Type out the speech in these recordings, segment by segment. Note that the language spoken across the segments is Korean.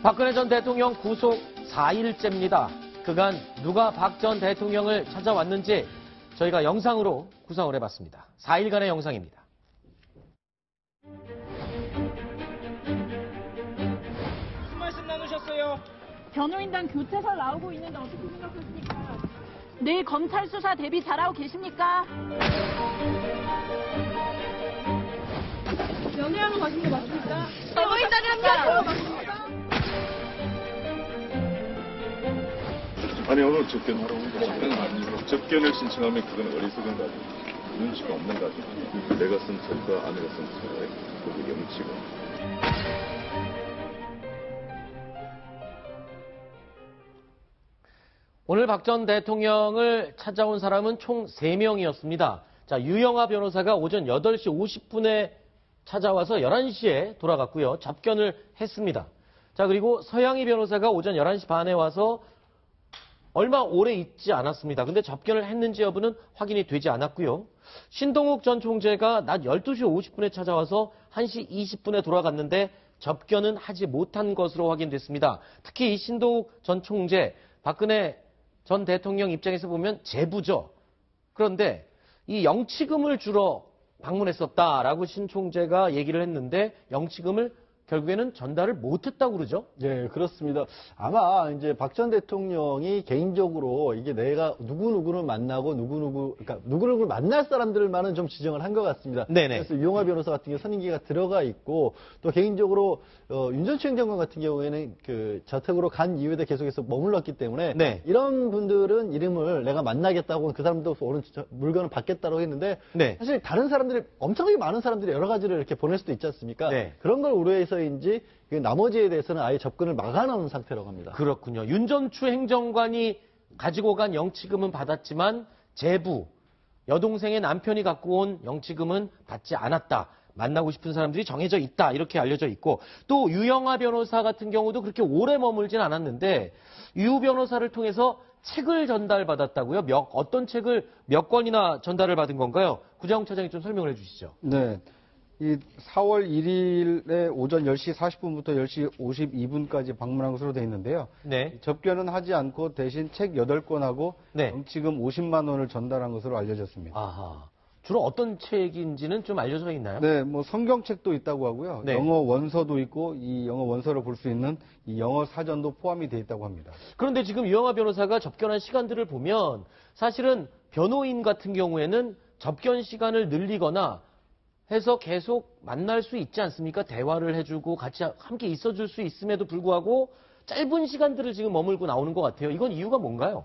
박근혜 전 대통령 구속 4일째입니다. 그간 누가 박 전 대통령을 찾아왔는지 저희가 영상으로 구성을 해봤습니다. 4일간의 영상입니다. 무슨 말씀 나누셨어요? 변호인단 교체설 나오고 있는데 어떻게 생각하십니까? 내일 검찰 수사 대비 잘하고 계십니까? 연애하러 가신 거 맞습니까? 변호인단이랍니다. 아니 오늘 접견하러 온 거 접견은 아니고 접견을 신청하면 그건 어리석은 가지 눈치가 없는 가지 내가 쓴 책과 아내가 쓴 책에 거기 영치고 오늘 박 전 대통령을 찾아온 사람은 총 3명이었습니다. 자, 유영하 변호사가 오전 8시 50분에 찾아와서 11시에 돌아갔고요. 접견을 했습니다. 자, 그리고 서양희 변호사가 오전 11시 반에 와서 얼마 오래 있지 않았습니다. 근데 접견을 했는지 여부는 확인이 되지 않았고요. 신동욱 전 총재가 낮 12시 50분에 찾아와서 1시 20분에 돌아갔는데 접견은 하지 못한 것으로 확인됐습니다. 특히 신동욱 전 총재, 박근혜 전 대통령 입장에서 보면 제부죠. 그런데 이 영치금을 주러 방문했었다라고 신 총재가 얘기를 했는데 영치금을 결국에는 전달을 못했다고 그러죠? 네, 그렇습니다. 아마 이제 박 전 대통령이 개인적으로 이게 내가 누구누구를 만나고 그러니까 누구누구를 만날 사람들만은 좀 지정을 한 것 같습니다. 네네. 그래서 유영하 변호사 같은 경우 선임기가 들어가 있고 또 개인적으로 윤 전 추행장관 같은 경우에는 그 저택으로 간 이후에도 계속해서 머물렀기 때문에 네. 이런 분들은 이름을 내가 만나겠다고 그 사람도 오는 물건을 받겠다고 했는데 네. 사실 다른 사람들이 엄청나게 많은 사람들이 여러 가지를 이렇게 보낼 수도 있지 않습니까? 네. 그런 걸 우려해서인지 나머지에 대해서는 아예 접근을 막아놓은 상태라고 합니다. 그렇군요. 윤 전 추 행정관이 가지고 간 영치금은 받았지만 제부, 여동생의 남편이 갖고 온 영치금은 받지 않았다. 만나고 싶은 사람들이 정해져 있다. 이렇게 알려져 있고 또 유영하 변호사 같은 경우도 그렇게 오래 머물진 않았는데 유 변호사를 통해서 책을 전달받았다고요? 어떤 책을 몇 권이나 전달을 받은 건가요? 구자홍 차장이 좀 설명을 해 주시죠. 네. 이 4월 1일에 오전 10시 40분부터 10시 52분까지 방문한 것으로 되어 있는데요. 네. 접견은 하지 않고 대신 책 8권하고 네. 영치금 50만 원을 전달한 것으로 알려졌습니다. 아하. 주로 어떤 책인지는 좀 알려져 있나요? 네, 뭐 성경책도 있다고 하고요. 네. 영어 원서도 있고 이 영어 원서를 볼 수 있는 이 영어 사전도 포함이 되어 있다고 합니다. 그런데 지금 유영하 변호사가 접견한 시간들을 보면 사실은 변호인 같은 경우에는 접견 시간을 늘리거나 해서 계속 만날 수 있지 않습니까? 대화를 해주고 같이 함께 있어줄 수 있음에도 불구하고 짧은 시간들을 지금 머물고 나오는 것 같아요. 이건 이유가 뭔가요?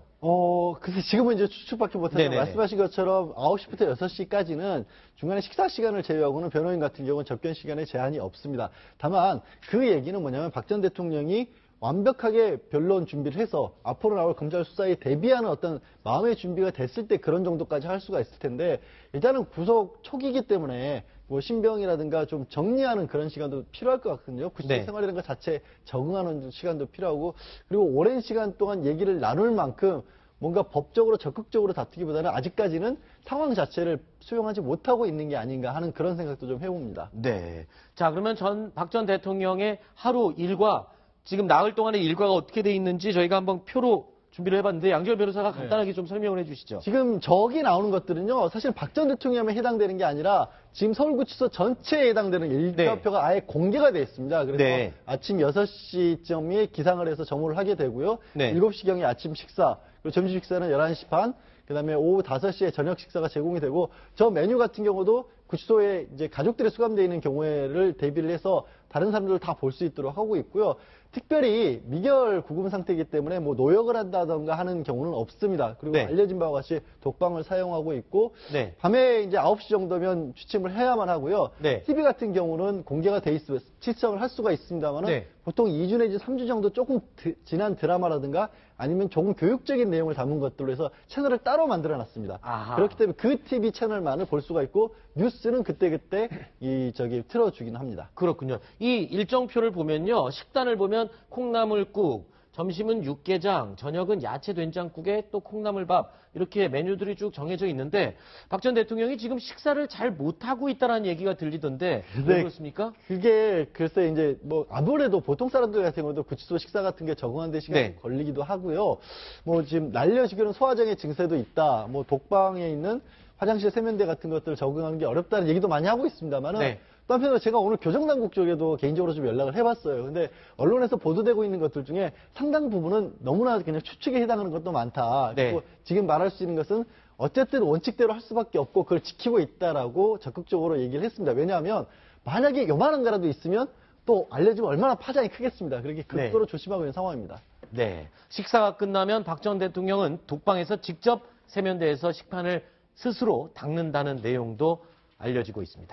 글쎄 지금은 이제 추측밖에 못하지만 네네네. 말씀하신 것처럼 9시부터 6시까지는 중간에 식사 시간을 제외하고는 변호인 같은 경우는 접견 시간에 제한이 없습니다. 다만 그 얘기는 뭐냐면 박 전 대통령이 완벽하게 변론 준비를 해서 앞으로 나올 검찰 수사에 대비하는 어떤 마음의 준비가 됐을 때 그런 정도까지 할 수가 있을 텐데 일단은 구속 초기이기 때문에 뭐 신병이라든가 좀 정리하는 그런 시간도 필요할 것 같거든요. 구치소 네. 생활이라는 것 자체 적응하는 시간도 필요하고 그리고 오랜 시간 동안 얘기를 나눌 만큼 뭔가 법적으로 적극적으로 다투기보다는 아직까지는 상황 자체를 수용하지 못하고 있는 게 아닌가 하는 그런 생각도 좀 해봅니다. 네. 자, 그러면 박 전 대통령의 하루 일과 지금 나흘 동안의 일과가 어떻게 돼 있는지 저희가 한번 표로 준비를 해봤는데 양지열 변호사가 간단하게 좀 설명을 해주시죠. 지금 저기 나오는 것들은요, 사실 박 전 대통령에 해당되는 게 아니라 지금 서울구치소 전체에 해당되는 일자표가 아예 공개가 되어 있습니다. 그래서 네. 아침 6시쯤에 기상을 해서 점호를 하게 되고요. 네. 7시경에 아침 식사, 그리고 점심 식사는 11시 반, 그 다음에 오후 5시에 저녁 식사가 제공이 되고 저 메뉴 같은 경우도 구치소에 이제 가족들이 수감되어 있는 경우를 대비를 해서 다른 사람들을 다 볼 수 있도록 하고 있고요. 특별히 미결 구금 상태이기 때문에 뭐 노역을 한다던가 하는 경우는 없습니다. 그리고 네. 알려진 바와 같이 독방을 사용하고 있고 네. 밤에 이제 9시 정도면 취침을 해야만 하고요. 네. TV 같은 경우는 공개가 돼 있으면 시청을 할 수가 있습니다만 네. 보통 2주 내지 3주 정도 조금 지난 드라마라든가 아니면 조금 교육적인 내용을 담은 것들로 해서 채널을 따로 만들어 놨습니다. 아하. 그렇기 때문에 그 TV 채널만을 볼 수가 있고 뉴스는 그때그때 틀어주긴 합니다. 그렇군요. 이 일정표를 보면요. 식단을 보면 콩나물국, 점심은 육개장, 저녁은 야채 된장국에 또 콩나물밥 이렇게 메뉴들이 쭉 정해져 있는데 박 전 대통령이 지금 식사를 잘 못하고 있다는 얘기가 들리던데 왜 네. 그렇습니까? 그게 글쎄 이제 뭐 아무래도 보통 사람들 같은 경우도 구치소 식사 같은 게 적응하는 데 시간이 네. 걸리기도 하고요. 뭐 지금 날려지기는 소화장애 증세도 있다. 뭐 독방에 있는 화장실 세면대 같은 것들 적응하는 게 어렵다는 얘기도 많이 하고 있습니다만은 네. 또 한편으로 제가 오늘 교정당국 쪽에도 개인적으로 좀 연락을 해봤어요. 근데 언론에서 보도되고 있는 것들 중에 상당 부분은 너무나 그냥 추측에 해당하는 것도 많다. 네. 그리고 지금 말할 수 있는 것은 어쨌든 원칙대로 할 수밖에 없고 그걸 지키고 있다라고 적극적으로 얘기를 했습니다. 왜냐하면 만약에 요만한 거라도 있으면 또 알려지면 얼마나 파장이 크겠습니다. 그렇게 극도로 조심하고 있는 상황입니다. 네. 식사가 끝나면 박 전 대통령은 독방에서 직접 세면대에서 식판을 스스로 닦는다는 내용도 알려지고 있습니다.